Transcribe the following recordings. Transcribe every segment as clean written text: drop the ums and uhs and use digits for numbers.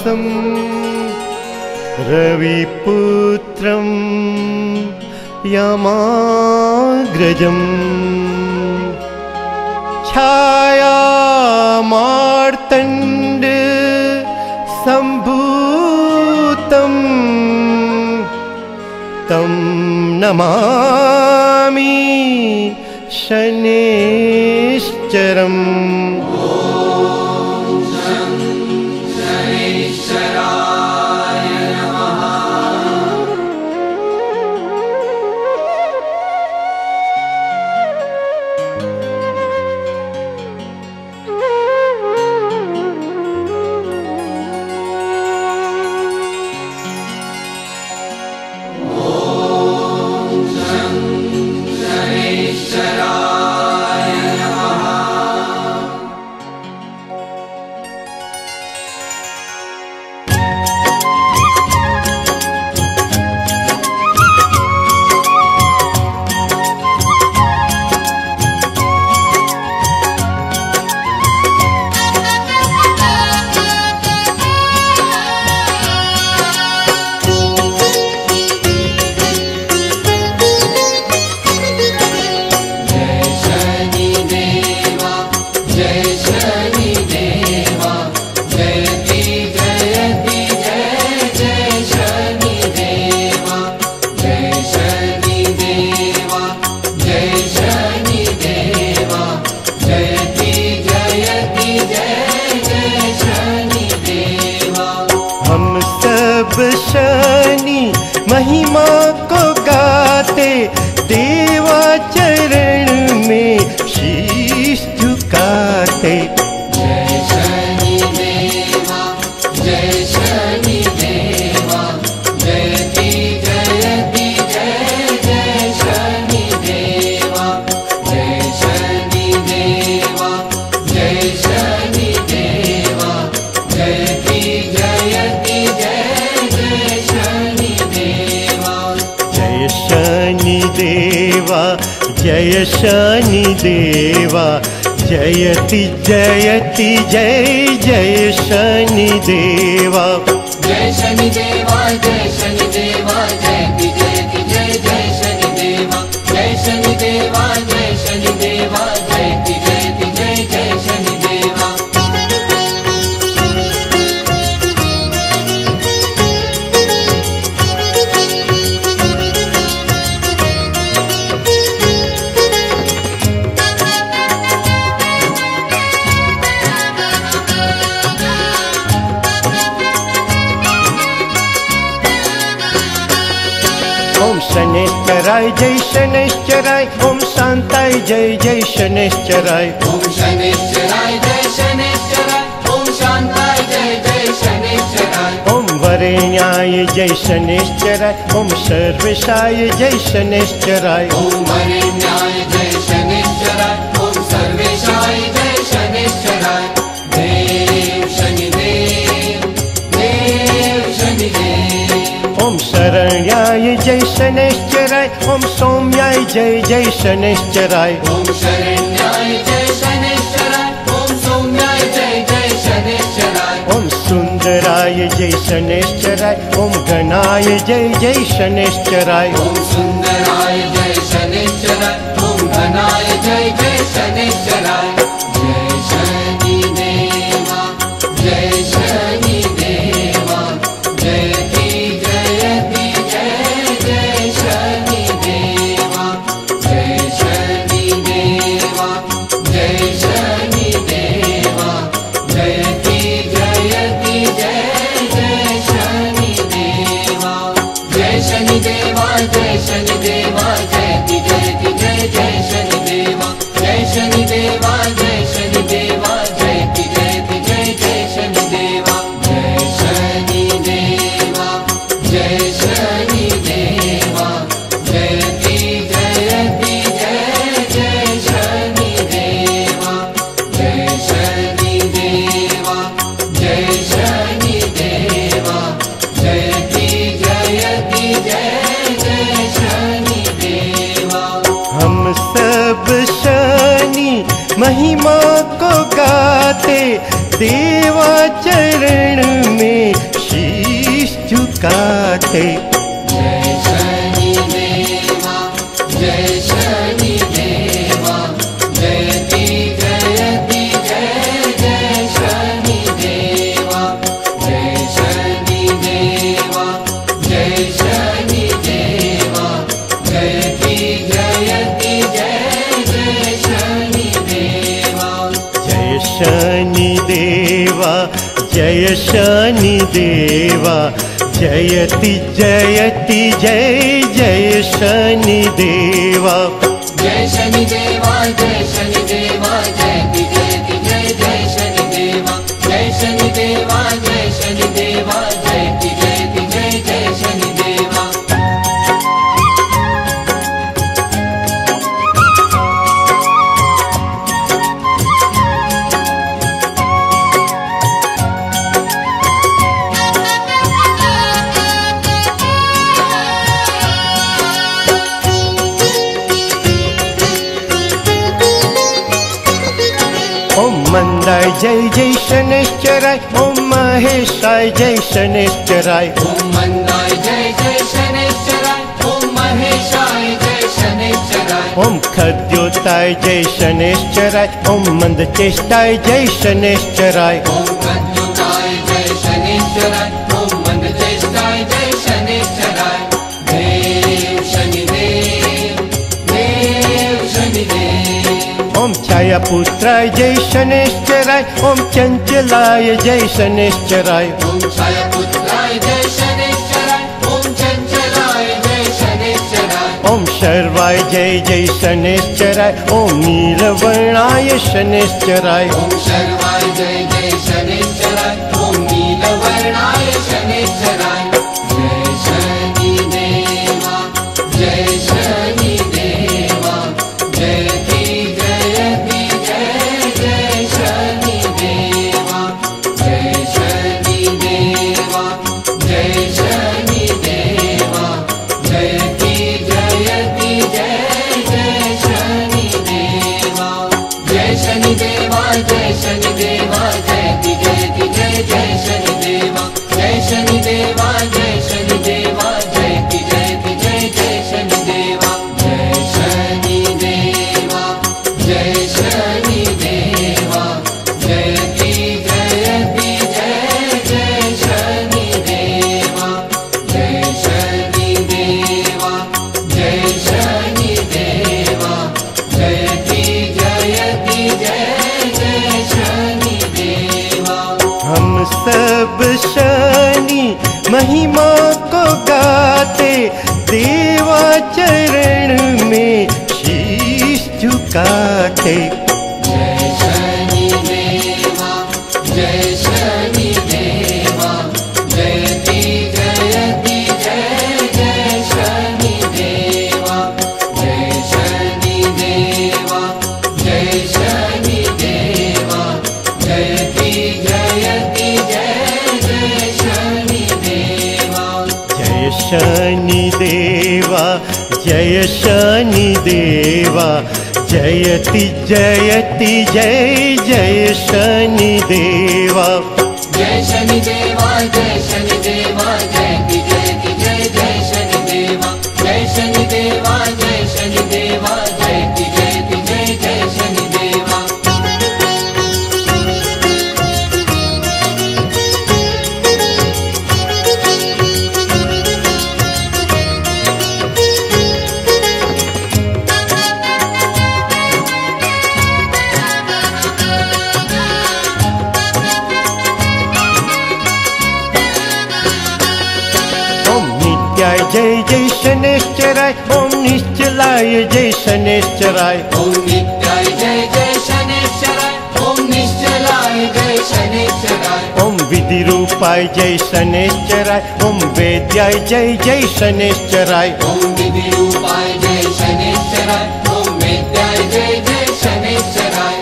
व्यासं रविपुत्रं यमाग्रजं छायामार्तण्ड सम्भूतं तं नमामि शनैश्चरम्। शनि महिमा को गाते देवा चरण में शीश झुकाते। जय शनि देवा जय शनि देवा जयति जयति जय जय शनि देवा जय शनि देवा जय शनि देवा जयति जयति जय शनि देवा जय शनि देवा जयति जयति जय जय शनि देवा जय शनि देवा जय शनि देवा जयति जयति जय जय शनि देवा जय शनि देवा जय शनि देवा जयति जयति जय जय शनि देवा। ओम शनैश्चराय जय शनैश्चराय ओम शांताय जय जय शनैश्चराय ओम शनैश्चराय जय शनैश्चराय ओम शांताय जय जय शनैश्चराय ओम वरेण्याय जय शनैश्चराय ओम सर्वेशाय जय शनैश्चराय ओम वरेण्याय जय शनैश्चराय ओम सर्वेशाय जय शनैश्चराय। देव शनिदेव देव शनिदेव ओम शरण्याय जय शनैश्चराय ओम सौम्याय जय जय शनैश्चराय ओम शरण्याय जय शनैश्चराय ओम सौम्याय जय जय शनैश्चराय ओम सुंदराय जय शनैश्चराय ओम गणाय जय जय शनैश्चराय ओम सुंदराय जय शनैश्चराय ओम घनाय जय जय शनैश्चराय। जय शनि देवा जय शनि देवा जयति जयति जय जय शनि देवा जय शनि देवा जय शनि देवा जयति जयति जय जय शनि देवा जय शनि देवा जय शनि देवा जयति जयति जय जय शनि देवा जय शनि देवा जय शनि देवा जयति जयति जय जय शनि देवा जय शनि देवा जय शनि देवा जयति जयति जय जय शनि देवा जय शनि देवा जय शनि देवा जयति जयति जय जय शनि देवा। हम सब शनि महिमा को गाते देवा चरण में झुकाते। जय शनि देवा, जय शनि देवा, जयति जयति जय जय शनि देवा। जय शनि देवा, जय शनि देवा, जयति जयति जय जय शनि देवा। जय शनि देवा, जय शनि देवा, जयति जयति जय जय शनि देवा। जय शनि देवा, जय शनि देवा, जयति जयति जय जय शनि देवा। जय शनि देवा, जय शनि देवा, जयति जयति जय जय शनि देवा। ओम मंदाय जय जय शनैश्चराय, ओम महेशाय जय शनैश्चराय। ओम मंदाय जय जय शनैश्चराय, ओम महेशाय जय शनैश्चराय। ओम खद्योताय जय शनैश्चराय, ओम मंदचेष्टाय जय शनैश्चराय। ओम प्रद्युताय जय शनैश्चराय, ओम मंदचेष्टाय जय शनैश्चराय। देव शनिदेव, देव शनिदेव। ओम छायापुत्राय जय शनैश्चराय, ओम चंचलाय जय शनैश्चराय। ओम छायापुत्राय जय शनैश्चराय, ओम चंचलाय जय शनैश्चराय। ओम शर्वाय जय जय शनैश्चराय, ओम नीलवर्णाय शनैश्चराय। ओम शर्वाय जय जय शनैश्चराय, ओम नीलवर्णाय शनैश्चराय। जय शनि देवा, जय शनि देवा, जयति जयति जय जय शनि देवा। जय शनि देवा, जय शनि देवा, जयति जयति जय जय शनि देवा। जय शनि देवा, जय शनि देवा, जयति जयति जय जय शनि देवा। जय शनि देवा, जय शनि देवा, जयति जयति जय जय शनि देवा। जय शनि देवा, जय शनि देवा, जयति जयति जय जय शनि देवा। जय शनि देवा, जय शनि देवा, जयति जयति जय जय शनि देवा। हम सब शनि महिमा को गाते, देवा चरण में शीश झुकाते। जय शनि देवा, जय शनि देवा, जयति जयति जय जय शनि देवा। जय शनि देवा, जय शनि देवा, जयति जयति जय जय शनि देवा। जय शनि देवा, जय शनि देवा, जयति जयति जय जय शनि देवा। जय शनि देवा, जय शनि देवा, जयति जयति जय जय शनि देवा। जय शनि देवा, जय शनि देवा, जयति जयति जय जय शनि देवा। नित्याय जय जय शनैश्चराय, ओम निश्चलाय जय शनैश्चराय। ओम नित्याय जय जय शनैश्चराय, ओम निश्चलाय जय शनैश्चराय। ओम विधिरूपाय जय शनैश्चराय, ओम वेद्याय जय जय शनैश्चराय। ओम विधिरूपाय जय शनैश्चराय, ओम वेद्याय जय जय शनैश्चराय।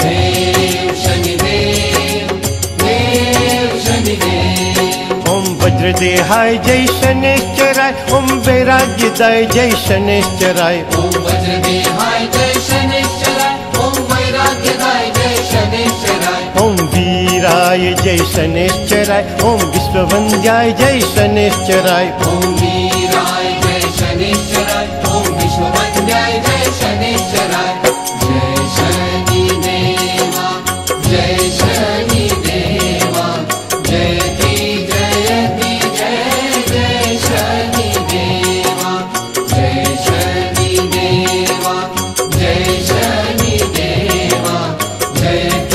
देव शनिदेव, देव शनिदेव। ओम वज्रदेहाय जय शनैश्चराय, ओम वैराग्यदाय जय शनैश्चराय। ओम वज्रदेहाय जय शनैश्चराय, ओम वैराग्यदाय जय शनैश्चराय। ओम वीराय वीराय जय शनैश्चराय, ओम विश्ववन्द्याय जय शनैश्चराय। ॐ वीराय जय शनैश्चराय, ॐ विश्ववन्द्याय जय शनैश्चराय। जय शनिदेवा, जय शनिदेवा, जयति जयति जय जय शनिदेवा। जय शनिदेवा, जय शनिदेवा, जयति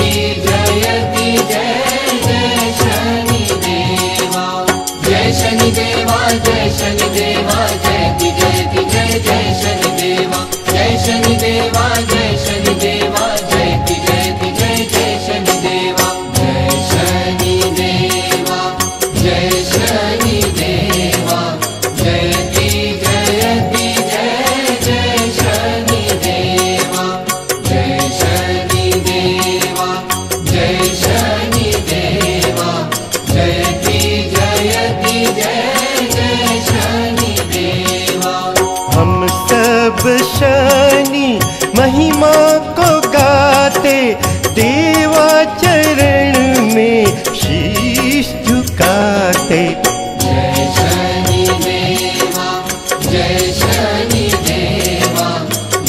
जयति जय जय शनिदेवा। जय शनिदेवा, जय शनिदेवा, जयति जयति जय जय शनिदेवा। जय शनिदेवा, जय शनिदेवा, जयति जयति जय जय शनिदेवा। जय शनिदेवा, जय शनिदेवा, जयति जयति जय जय शनिदेवा। जय शनिदेवा, जय शनिदेवा, जयति जयति जय जय शनिदेवा। हम सब शनि महिमा को गाते, देवा चरण में शीश झुकाते। जय शनिदेवा, जय शनिदेवा,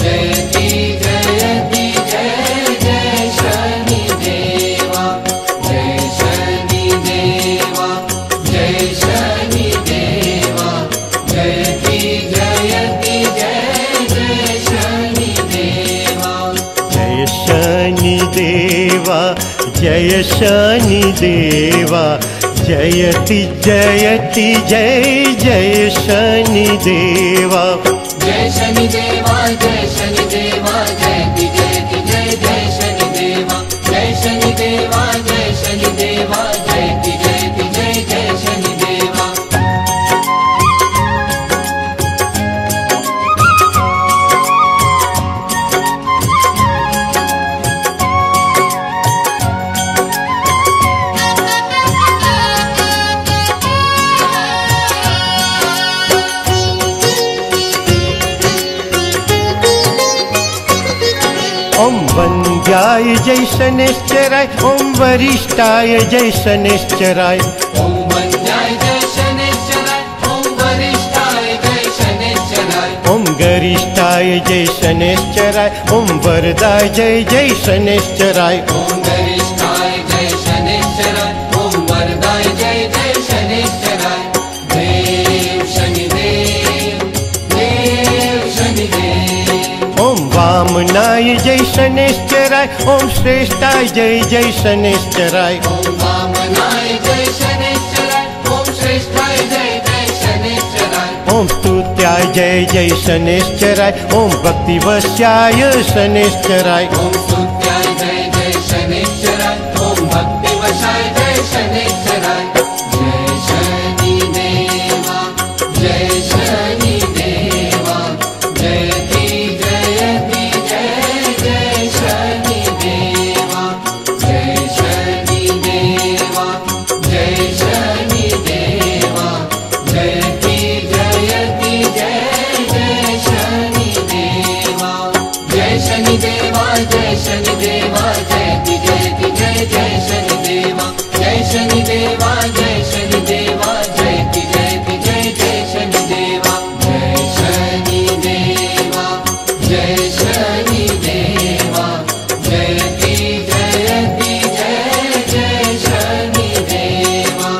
जयति जयति जय जय शनिदेवा। जय शनिदेवा, जय शनिदेवा, जयति जयति जय जय शनिदेवा। जय शनिदेवा, जय शनिदेवा, जयति जयति जय जय शनिदेवा। जय शनिदेवा, जय शनिदेवा, जयति जयति जय जय शनिदेवा। जय शनिदेवा, जय शनिदेवा, जयति जयति जय जय शनिदेवा। ओम वन्द्याय जय शनैश्चराय, ओम वरिष्ठाय जय शनैश्चराय। ॐ वन्द्याय जय शनैश्चराय, ॐ वरिष्ठाय जय शनैश्चराय। ओम गरिष्ठाय जय शनैश्चराय, ओम वरदाय जय जय शनैश्चराय। ॐ गरिष्ठाय जय शनैश्चराय, ॐ वरदाय जय जय शनैश्चराय। देव शनिदेव, देव शनिदेव। ओम वामनाय जय शनैश्चराय, ओम श्रेष्ठाय जय जय शनैश्चराय। ॐ वामनाय जय शनैश्चराय, ॐ श्रेष्ठाय जय जय शनैश्चराय। ओम स्तुत्याय जय जय शनैश्चराय, ओम भक्तिवश्याय शनैश्चराय। ॐ स्तुत्याय जय जय शनैश्चराय, ॐ भक्तिवशाय जय शनैश्चराय। जय शनिदेवा, जय शनिदेवा, जयति जयति जय जय शनिदेवा। जय शनिदेवा, जय शनिदेवा, जयति जयति जय जय शनिदेवा। जय शनिदेवा, जय शनिदेवा, जयति जयति जय जय शनिदेवा। जय शनिदेवा, जय शनिदेवा, जयति जयति जय जय शनिदेवा। जय शनिदेवा, जय शनिदेवा, जयति जयति जय जय शनिदेवा।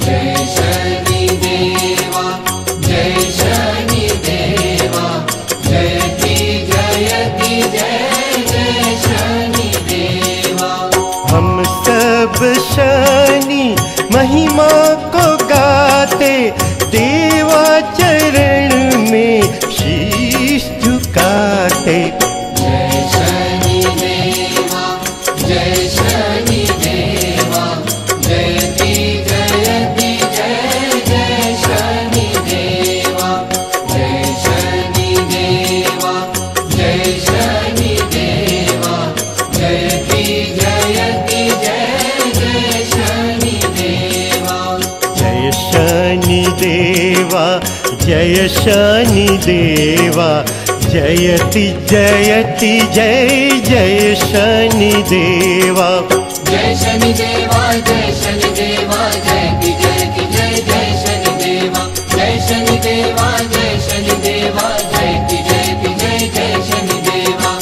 जय शनिदेवा, जय शनिदेवा, जयति जयति जय जय शनिदेवा। हम सब शनि महिमा को गाते, देवा चरण में शीश झुकाते। जय शनिदेवा, जय शनिदेवा, जयति जयति जय जय शनिदेवा। जय शनिदेवा, जय शनिदेवा, जयति जयति जय जय शनिदेवा। जय शनिदेवा, जय शनिदेवा, जयति जयति जय जय शनिदेवा। जय शनि देवा जय शनि देवा जयति जयति जय जय शनि देवा जय शनि देवा जय शनि देवा जयति जयति जय जय शनि देवा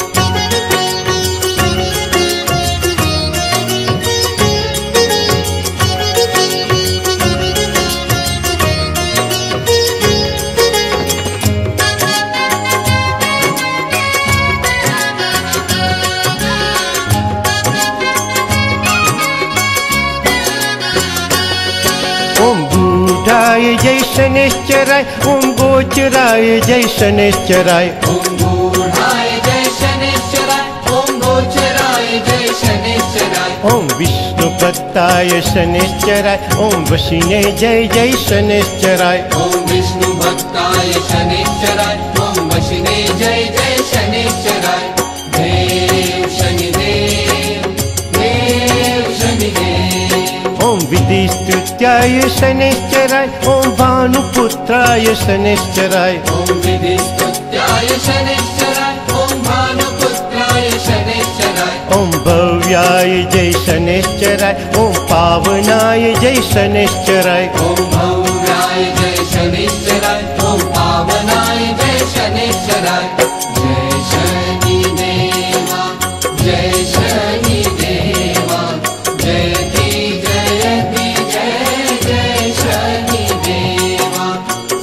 ओम बूढ़ाय जय शनिश्चराय ओम गोचराय जय शनिश्चराय ओम बूढ़ाय जय शनिश्चराय ओम गोचराय जय शनिश्चराय ओम विष्णुभक्ताय शनिश्चराय ओम वशिने जय जय शनिश्चराय ओम विष्णु भक्ताय शनिश्चराय ओम वशिने जय जय शनिश्चराय देव शनिदेव देव शनिदेव ओम विधिस्तुत्याय शनिश्चराय ओम भानुपुत्राय शनिश्चराय ओम विधिस्तुत्याय शनिश्चराय ओम भानुपुत्राय शनिश्चराय ओम भव्याय जय शनिश्चराय ओम पावनाय जय शनिश्चराय ओम भव्याय जय शनिश्चराय ओम पावनाय जय शनिश्चराय जय शनि देवा जय शनि देवा जयति जयति जय जय शनि देवा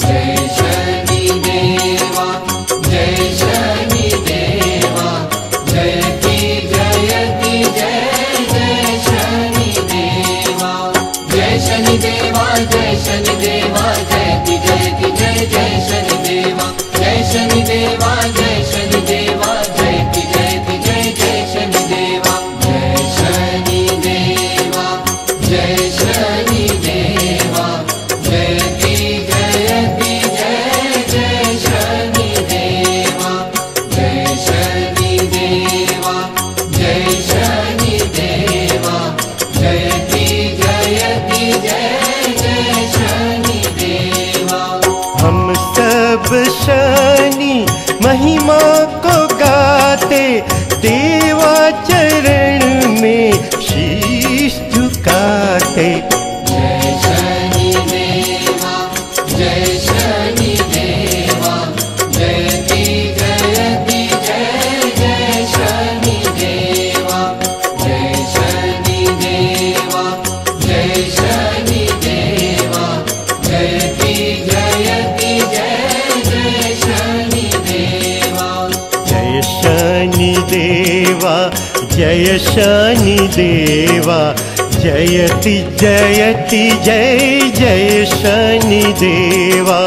जय शनि देवा जय शनि देवा जयति जयति जय जय शनि देवा जय शनि देवा जय शनि देवा जयति जयति जय जय शनि देवा जय शनि देवा जय शनि देवा जयति जयति जय जय शनि देवा जय शनि देवा जय शनि देवा जयति जयति जय जय शनि देवा जय शनि देवा जय शनि देवा जयति जयति जय जय शनि देवा हम सब शनि महिमा को गाते देवा चरण में शीश झुकाते जय शनि देवा जय शनि देवा जयति जयति जय जय शनि देवा जय शनि देवा जय शनि देवा जयति जयति जय जय शनि देवा जय शनि देवा जय शनि देवा जयति जयति जय जय शनि देवा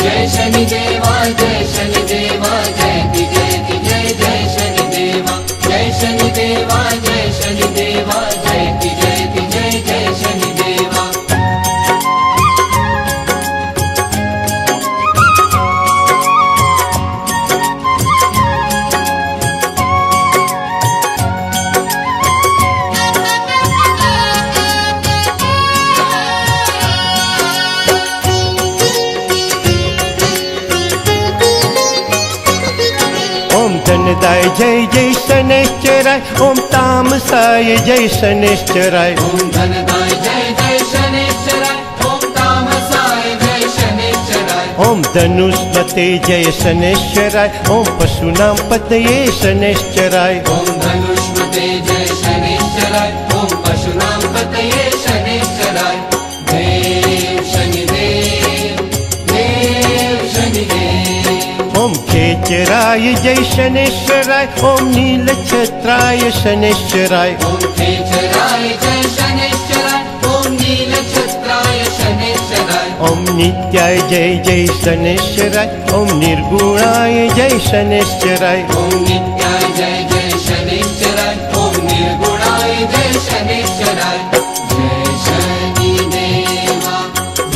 जय शनि देवा जय शनि देवा जयति जयति जय जय शनि देवा जय शनि देवा जय शनि देवा जयति जयति जय जय शनि देवा ओम धनदाय जय जय शनिश्चराय ओम तामसाय जय शनिश्चराय ओम धनदाय जय जय शनिश्चराय ओम तामसाय जय शनिश्चराय ओम धनुष्पते जय शनिश्चराय ओम पशूनां पतये शनिश्चराय ओम धनुष्मते जय शनिश्चराय ओम पशूनां पतये शनिश्चराय देव शनिदेव देव शनिदेव ओम खेचराय जय शनिश्चराय ओम नीलछत्राय शनिश्चराय ओम खेचराय जय शनिश्चराय ओम नीलछत्राय शनिश्चराय ओम नित्याय जय जय शनिश्चराय ओम निर्गुणाय जय शनिश्चराय ओम नित्याय जय जय शनिश्चराय ओम निर्गुणाय जय शनिश्चराय जय शनि देवा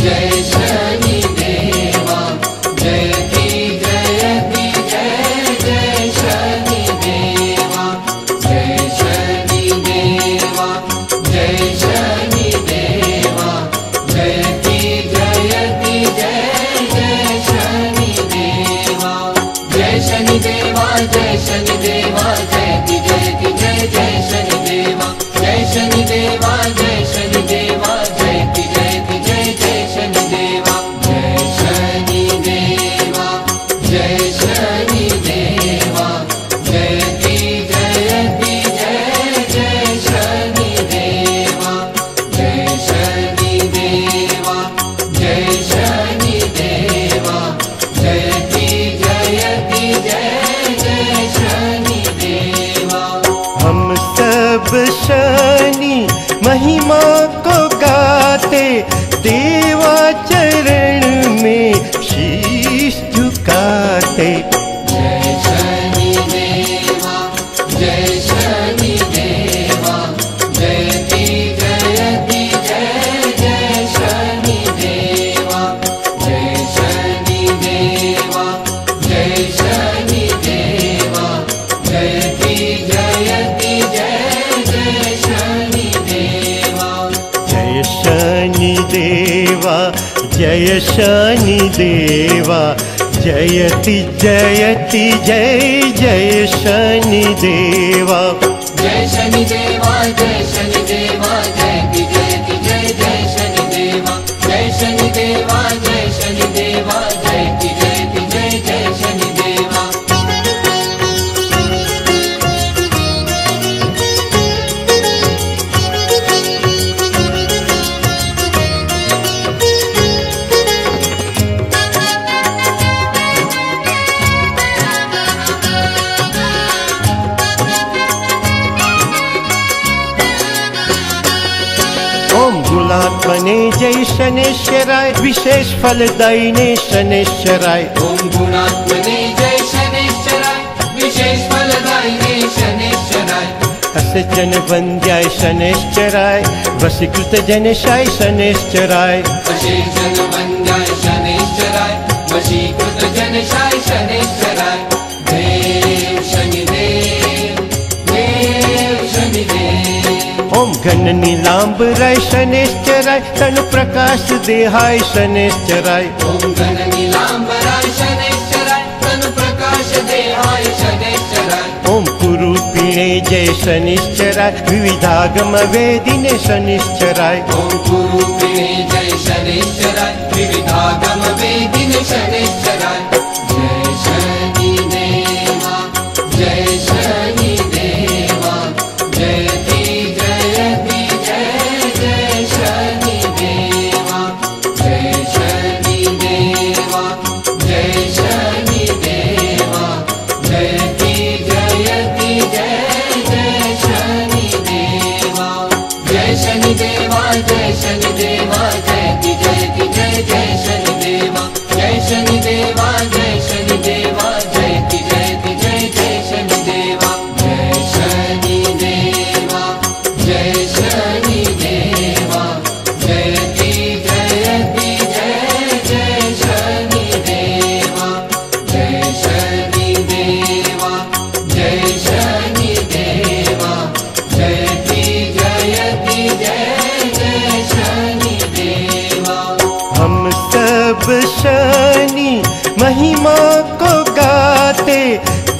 जय शनि देवा जयति जयति जय जय शनि देवा जय शनि देवा जय शनि देवा जयति जयति जय जय शनि देवा जय शनि देवा जय शनि देवा जय शनिदेवा जयति जयति जय जय शनिदेवा जय शनिदेवा जय शनिदेवा जयति जयति जय जय शनिदेवा जय शनिदेवा जय शनिदेवा जयति जयति जय जय शनिदेवा गुणात्मने जय शनेश्वराय विशेष फलदायिने शनेश्वराय ओम गुणात्मने जय शनेश्वराय विशेष फलदायिने शनेश्वराय असजन वन्द्याय शनेश्वराय वशीकृत जनशाय शनेश्वराय अशेष जन वन्द्याय शनेश्वराय वशीकृत जनशाय शनेश्वराय देव शनिदेव देव शनिदेव ओम घन नीलांबराय शनेश्वराय तनु प्रकाश देहाय शनेश्वराय ओम घन नीलांबराय शनेश्वराय तनु प्रकाश देहाय शनेश्वराय ओम कुरूपिणे जय शनेश्वराय विविधागम वेदिने शनेश्वराय ओम कुरूपिणे जय शनेश्वराय विविधागम वेदिने शनेश्वराय जय शनिदेवा जय शनिदेवा जयति जयति जय जय शनिदेवा जय शनिदेवा जय शनिदेवा जयति जयति जय जय शनिदेवा जय शनिदेवा जय शनिदेवा जयति जयति जय जय शनिदेवा जय शनिदेवा जय शनिदेवा जयति जयति जय जय शनिदेवा जय शनिदेवा जय शनिदेवा जयति जयति जय जय शनिदेवा जय शनिदेवा जय शनिदेवा जयति जयति जय जय शनिदेवा हम सब शनि महिमा को गाते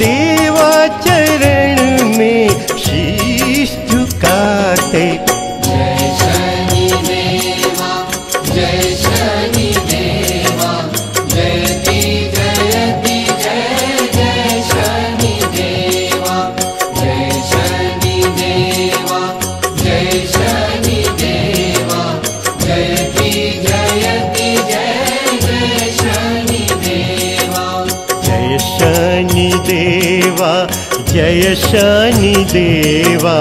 देवा चरण में शीश झुकाते जय शनिदेवा जय शनिदेवा जयति जयति जय जय शनिदेवा जय शनिदेवा जय शनिदेवा जयति जयति जय जय शनिदेवा जय शनिदेवा जय शनिदेवा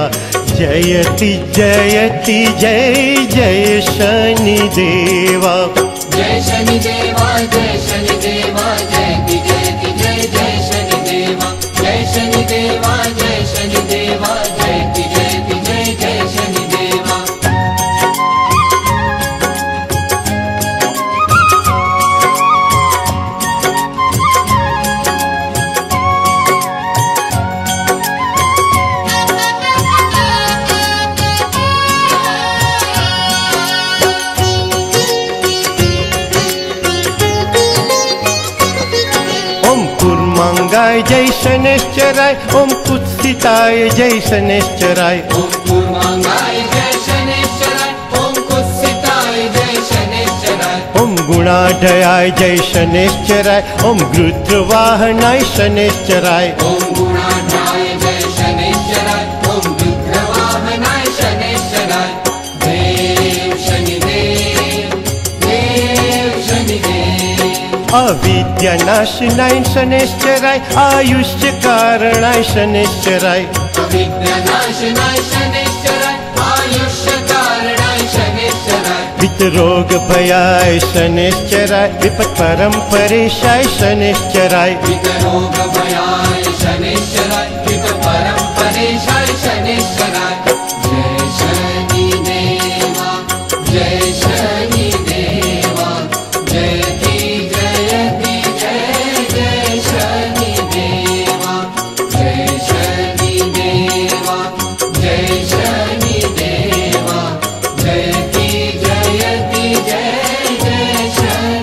जयति जयति जय जय शनिदेवा जय शनिदेवा जय शनिदेवा जयति जयति जय जय शनिदेवा जय शनिदेवा जय शनिदेवा जयति जयति जय जय शनिदेवा ओम कुर्मांगाय जय शनेश्वराय ओम कुत्सिताय जय शनेश्वराय ओम कूर्मांगाय जय शनेश्वराय ओम कुत्सिताय जय शनेश्वराय ओम गुणाढयाय जय शनेश्वराय ओम रुद्रवाहनाय शनेश्वराय ओम गुणाढ्याय जय शनेश्वराय ओम रुद्रवाहनाय शनेश्वराय देव शनिदेव देव शनिदेव अविद्यानाशनाय शनेश्वराय आयुष्य कारणाय शनेश्वराय विघ्ननाशनाय शनेश्वराय आयुष्य कारणाय शनेश्वराय वितरोग भयाय शनेश्वराय विपत् परम्परेशाय शनेश्वराय विकरोग भयाय शनेश्वराय विक परम्परेशाय शनेश्वराय जय शनिदेवा जय शनिदेवा जयति जयति जय जय शनिदेवा जय शनिदेवा जय शनिदेवा जयति जयति जय जय शनिदेवा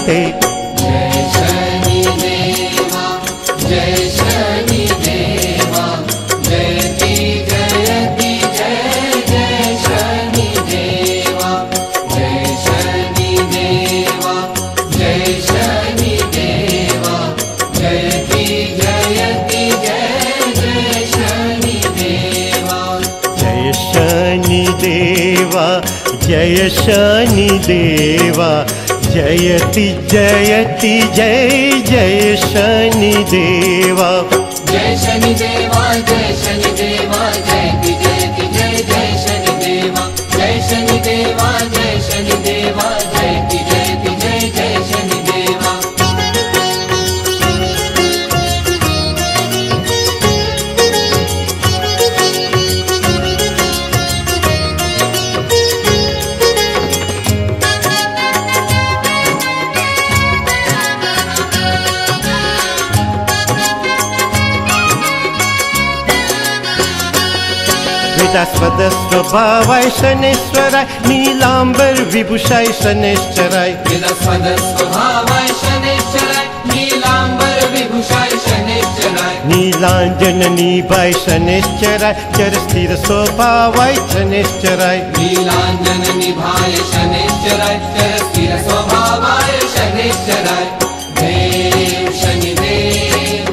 गाते। जय शनि देवा जय शनि देवा जयति जयति जय जय शनि देवा। जय शनि देवा जय शनि देवा जयति जयति जय जय शनि देवा। जय शनि देवा जय शनि देवा जयति जयति जय जय शनि देवा। जय शनि देवा जय शनि देवा जयति जयति जय जय शनि देवा। जय शनि देवा जय शनि देवा जयति जयति जय जय शनि देवा। वेदास्पद स्वभावाय शनैश्वराय नीलांबर विभूषाय शनैश्चराय। वेदास्पद स्वभावाय शनैश्चराय नीलांबर विभूषाय शनैश्चराय। नीलांजन निभाय शनैश्चराय चर स्थिर स्वभावाय शनैश्चराय। नीलांजन निभाय शनैश्चराय चर स्थिर स्वभावाय शनैश्चराय। देव शनि देव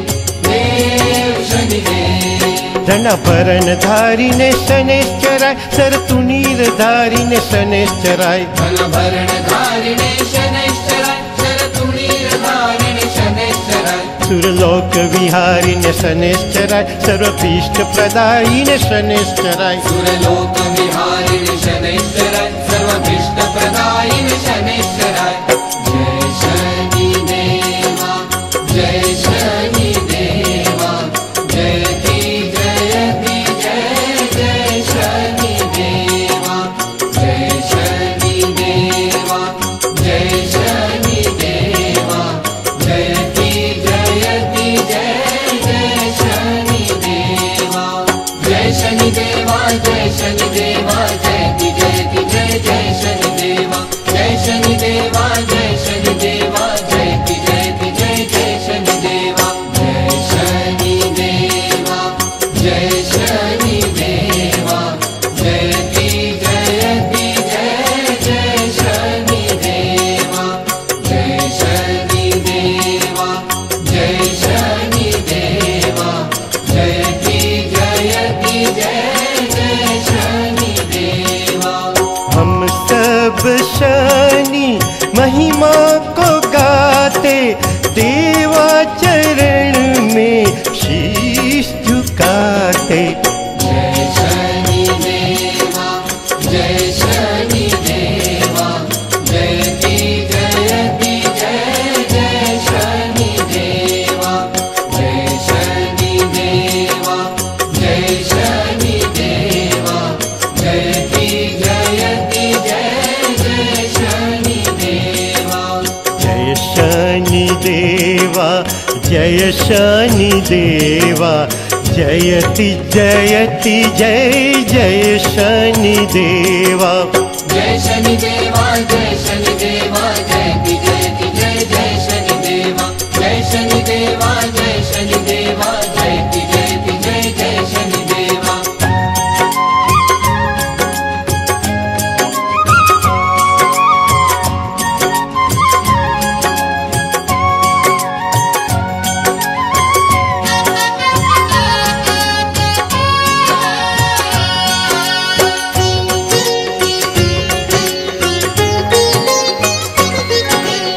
देव शनि देव। धनाभरण धारिणे शनैश्चराय सरतुनीर धारिणे शनैश्चराय। धनाभरण धारिणे शनैश्चराय शरतुनीर धारिणे शनैश्चराय। सुरलोक विहारिणे शनैश्चराय सर्वभीष्ट प्रदायिने शनैश्चराय। सुरलोक विहारिणे शनैश्चराय सर्वभीष्ट प्रदायिने शनैश्चराय। जय शनि देवा जय शनि देवा जयति जयति जय जय शनि देवा। जय शनि देवा जय शनि देवा जयति जयति जय जय शनि देवा। जय शनि देवा जय शनि देवा जयति जयति जय जय शनि देवा। जय शनि देवा जय शनि देवा जयति जयति जय जय शनि देवा। जय शनि देवा जय शनि देवा जयति जयति जय जय शनि देवा। जय शनि देवा जय शनि देवा जयति जयति जय जय शनि देवा। हम सब शनि महिमा को गाते देवा चरण में शीश झुकाते। जय शनि देवा जय शनि देवा जयति जयति जय जय शनि देवा। जय शनि देवा जय शनि देवा जयति जयति जय जय शनि देवा। जय शनि देवा जय शनि देवा जयति जयति जय जय शनि देवा। जय शनि देवा जय शनि देवा जयति जयति जय जय शनि देवा। जय शनि देवा जय शनि देवा जयति जयति जय जय शनि देवा।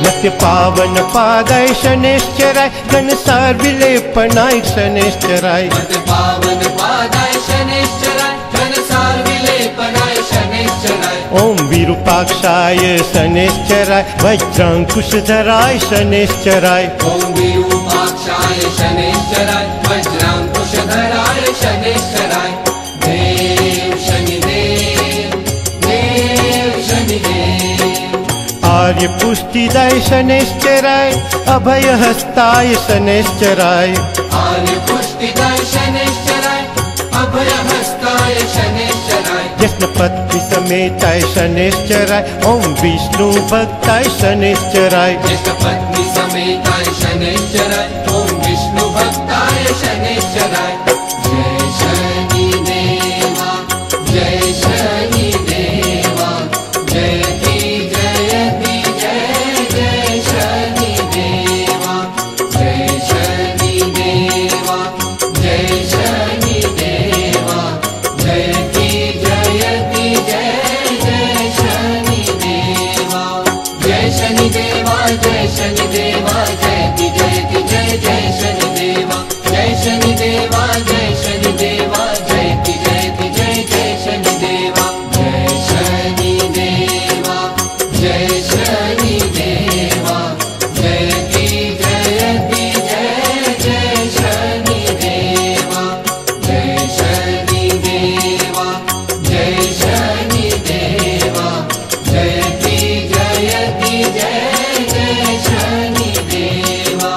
मत्य पावन पादाय शनैश्चराय घनसार विलेपनाय शनैश्चराय। मत पावन पादाय शनैश्चराय घनसार विलेपनाय शनैश्चराय। ओम विरूपाक्षाय शनैश्चराय वज्रांकुशधराय शनैश्चराय। ओम विरूपाक्षाय शनैश्चराय वज्रांकुशधराय शनैश्चराय। देव शनि देव देव शनि देव। आर्य पुष्टिदाय शनैश्चराय अभयहस्ताय शनैश्चराय। आर्य पुष्टिदाय शनैश्चराय अभयहस्ताय शनैश्चराय। जस्नपत्नी समेताय शनैश्चराय ओम विष्णु भक्ताय शनैश्चराय ज्येष्ठपत्नी समेताय शनैश्चराय ओम विष्णु भक्ताय शनैश्चराय जय शनि देवा जय शनि देवा जयति जयति जय जय शनि देवा जय शनि देवा जय शनि देवा जयति जयति जय जय शनि देवा जय शनि देवा जय शनि देवा जयति जयति जय जय शनि देवा जय शनि देवा जय शनि देवा जयति जयति जय जय शनि देवा जय शनि देवा जय शनि देवा जयति जयति जय जय शनि देवा जय शनि देवा जय शनि देवा जयति जयति जय जय शनि देवा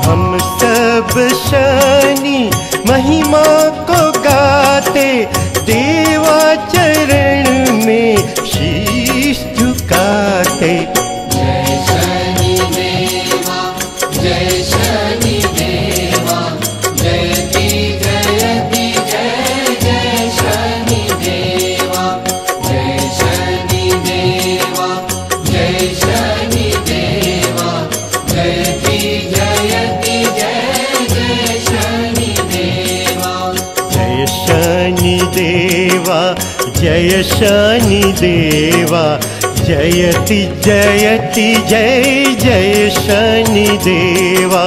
हम सब शनि महिमा को गाते देवा चरण में शीश झुकाते जय शनि देवा जय शनि देवा जयति जयति जय जय शनि देवा जय शनि देवा जय शनि देवा जयति जयति जय जय शनि देवा जय शनि देवा जय शनि देवा जयति जयति जय जय शनि देवा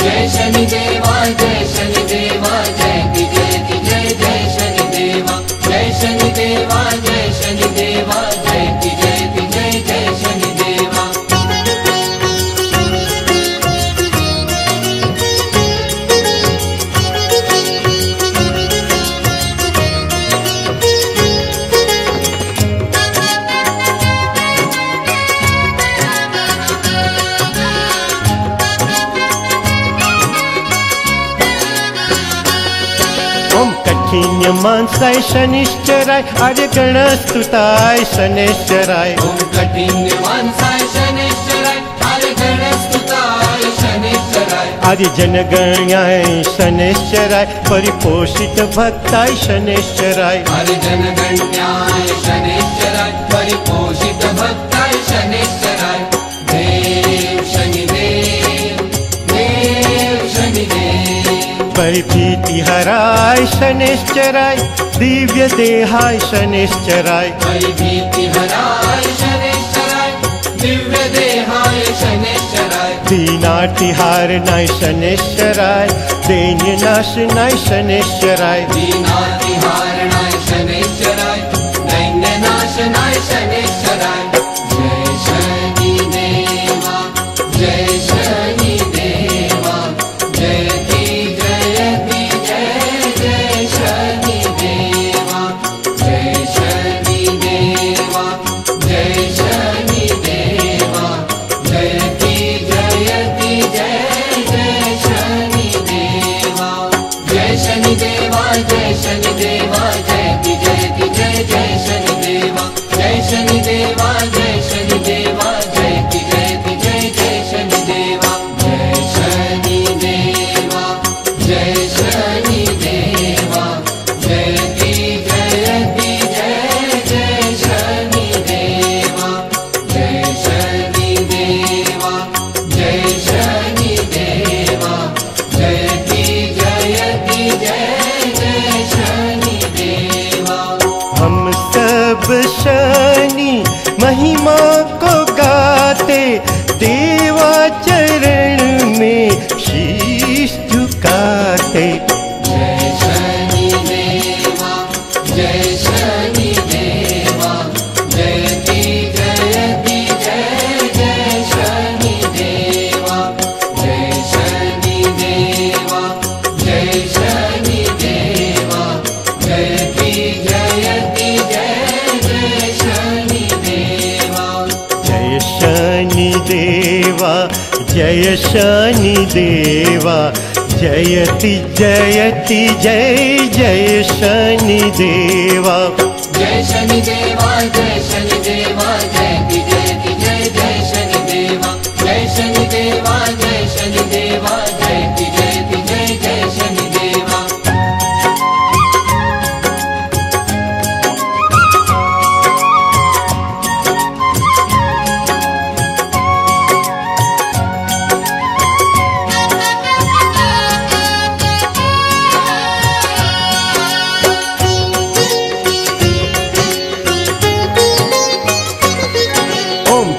जय शनि देवा जय शनि देवा जयति जयति जय जय शनि देवा जय शनि देवा जय शनि देवा जयति जयति जय जय शनि देवा ओम कठिन्य मानसाय शनिश्चराय आर्य गणस्तुताय शनैश्चराय ओम कठिन्य मानसाय शनैश्चराय आर्य गणस्तुताय शनैश्चराय आर्य जनगण्याय शनैश्चराय परिपोषित भक्ताय शनैश्चराय आर्य जनगण्याय शनैश्चराय परिपोषित भक्ताय शनैश्चराय देव शनिदेव देव शनिदेव परिप्रीतिहराय शनैश्चराय दिव्य देहाय शनैश्चराय परिभीतिहराय शनैश्चराय दिव्य देहाय शनैश्चराय दीनार्तिहारणाय शनैश्चराय दैन्यनाशनाय शनैश्चराय दीनार्तिहारणाय शनैश्चराय दैन्यनाशनाय शनैश्चराय जय शनि देवा जय शनि देवा जयति जयति जय जय शनि देवा जय शनि देवा जय शनि देवा जयति जयति जय जय शनि देवा जय शनि देवा जय शनि देवा जयति जयति जय जय शनि देवा जय शनि देवा जय शनि देवा जयति जयति जय जय शनि देवा जय शनि देवा जय शनि देवा जयति जयति जय जय शनि देवा जय शनि देवा जय शनि देवा जयति जयति जय जय शनि देवा हम सब शनि महिमा को गाते देवा चरण में शीश झुकाते जय शनि देवा जय शनि देवा जयति जयति जय जय शनि देवा जय शनि देवा जय शनि देवा जयति जयति जय जय शनि देवा जय शनि देवा जय शनि देवा जयति जयति जय जय शनि देवा जय शनिदेवा जय शनिदेवा जयति जयति जय जय शनिदेवा जय शनिदेवा जय शनिदेवा जयति जयति जय जय शनिदेवा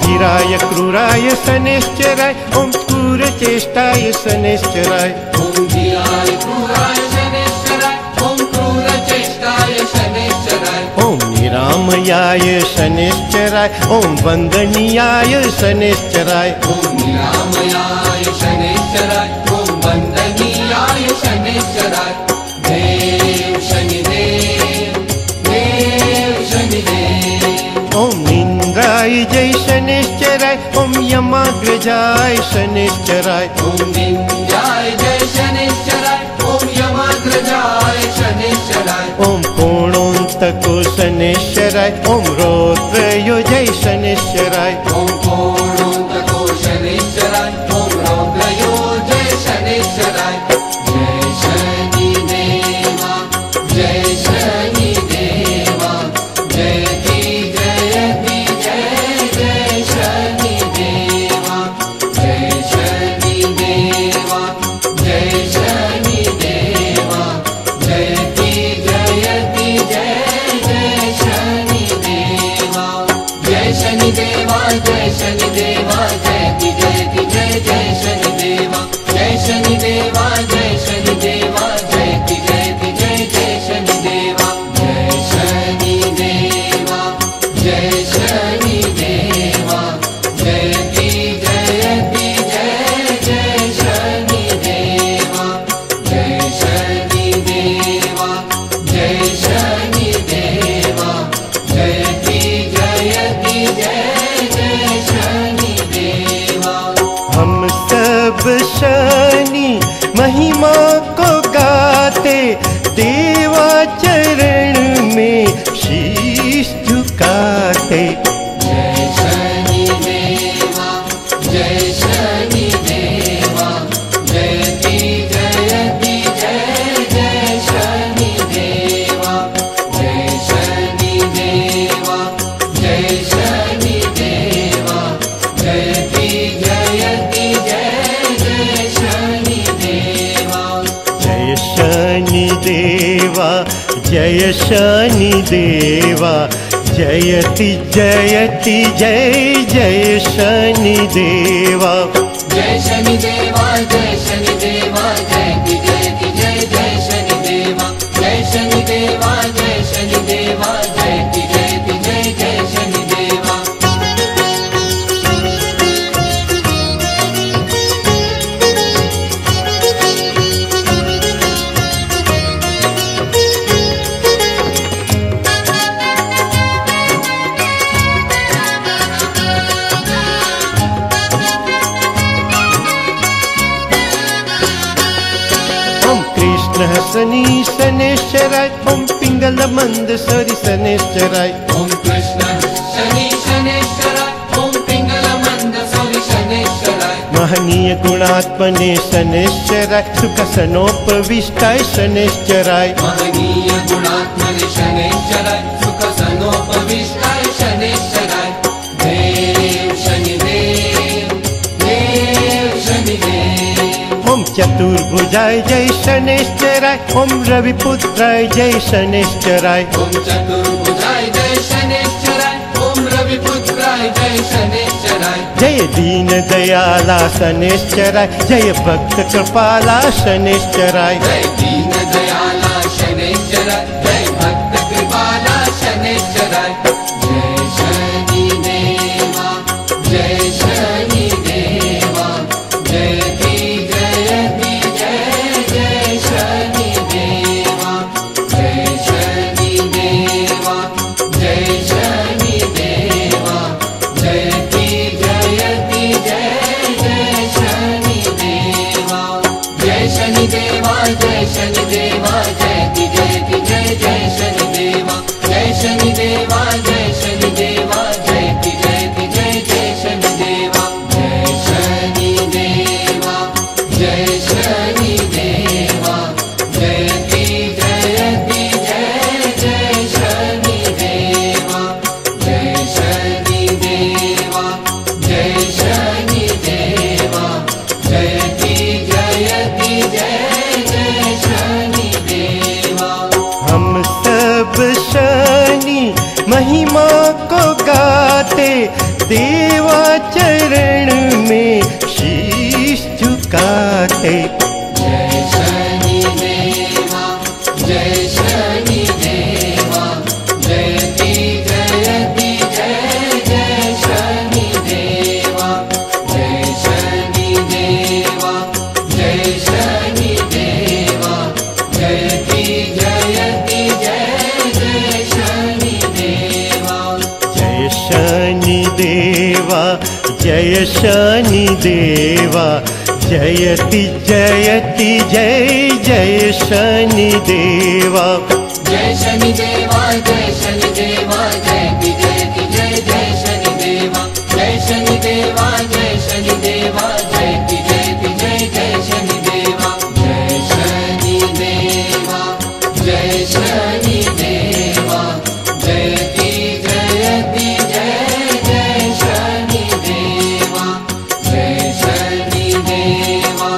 धीराय क्रूराय शनैश्चराय ओम क्रूरचेष्टाय शनैश्चराय ओम धीराय क्रूराय शनैश्चराय ओम क्रूरचेष्टाय शनैश्चराय ओम निरामयाय शनैश्चराय ओम वंदनीयाय शनैश्चराय ओम निरामयाय शनैश्चराय ओम वंदनीयाय शनैश्चराय देव शनिदेव देव शनिदेव ओम निंद्राय जय शनैश्चराय ओम यमाग्रजाय शनैश्चराय ओम निंद्राय जय शनैश्चराय ओम यमाग्रजाय शनैश्चराय ओम कोणोन्तको शनैश्चराय ओम रौद्रयो जय शनैश्चराय ओम कोणोन्तको शनैश्चराय ओम रौद्रयो जय शनैश्चराय जय शनिदेवा जय शनिदेवा जयति जयति जय जय शनिदेवा जय शनिदेवा जय शनिदेवा जयति जयति जय जय शनिदेवा जय शनिदेवा जय शनिदेवा जयति जयति जय जय शनिदेवा जय शनिदेवा जय शनिदेवा जयति जयति जय जय शनिदेवा जय शनिदेवा जय शनिदेवा जयति जयति जय जय शनिदेवा जय शनिदेवा जय शनिदेवा जयति जयति जय जय शनिदेवा हम सब शनि महिमा को गाते देवा चरण में शीश झुकाते जय शनिदेवा जय शनिदेवा जयति जयति जय जय शनिदेवा जय शनिदेवा जय शनिदेवा जयति जयति जय जय शनिदेवा जय शनिदेवा जय शनिदेवा जयति जयति जय जय शनिदेवा जय शनिदेवा जय शनिदेवा जयति जयति जय जय शनिदेवा जय शनिदेवा जय शनिदेवा जयति जयति जय जय शनिदेवा ओम कृष्ण शनि शनैश्चराय ओम पिंगल मंदसरि शनैश्चराय ओम कृष्ण शनि शनैश्चराय ओम पिंगल मंदसरि शनैश्चराय महनीय गुणात्मने शनैश्चराय सुख सनोपविष्टाय शनैश्चराय महनीय गुणात्मने शनैश्चराय सुख सनोपविष्टाय शनैश्चराय देव शनिदेव देव शनिदेव ओम चतुर्भुजाय जय शनैश्चराय ओम रविपुत्राय जय शनैश्चराय ओम चतुर्भुजाय जय शनैश्चराय ओम रविपुत्राय जय शनैश्चराय जय दीन दयाला शनैश्चराय जय भक्त कृपाला शनैश्चराय जय दीन दयाला शनैश्चराय जय भक्त कृपाला शनैश्चराय जय शनिदेवा जय शनिदेवा जयति जयति जय जय शनिदेवा जय शनिदेवा जय शनिदेवा जयति जयति जय जय शनिदेवा जय शनिदेवा जय शनिदेवा जयति जयति जय जय शनिदेवा जय शनिदेवा जय शनिदेवा जयति जयति जय जय शनिदेवा जय शनिदेवा जय शनिदेवा जयति जयति जय जय शनिदेवा जय शनिदेवा जय शनिदेवा जयति जयति जय जय शनिदेवा जय शनिदेवा जय शनिदेवा जयति जयति जय जय शनिदेवा जय शनिदेवा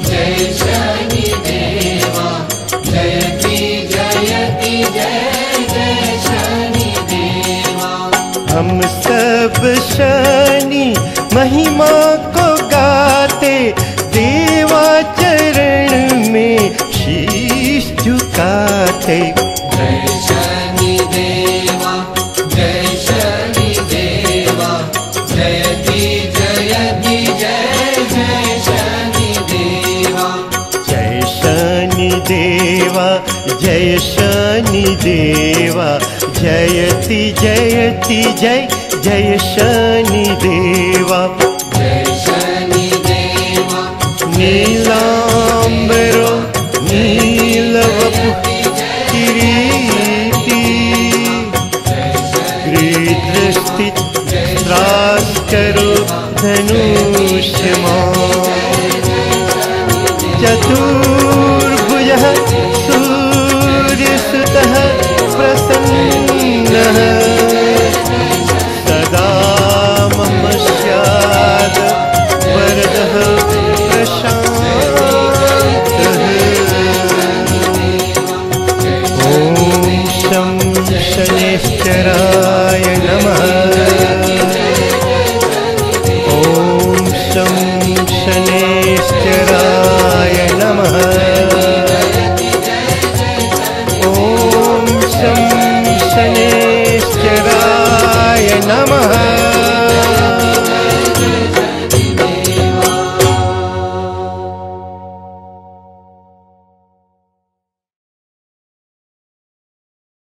जय शनिदेवा जयति जयति जय जय शनिदेवा। हम सब शनि महिमा को गाते देवा चरण में शीश झुकाते जय शनिदेवा जय शनिदेवा जयति जयति जय जय शनिदेवा जय शनिदेवा जय शनिदेवा जयति जयति जय जय शनिदेवा जय शनिदेवा नीलांबरो नीलवपु किरीटी ग्रीद्रस्थित त्रास्करो धनुष्यमान् चतुर्भुजः सूर्यसुतः प्रसन्नः सदा मम स्यात् वरदः प्रशान्तः ॐ शं शनिश्चराय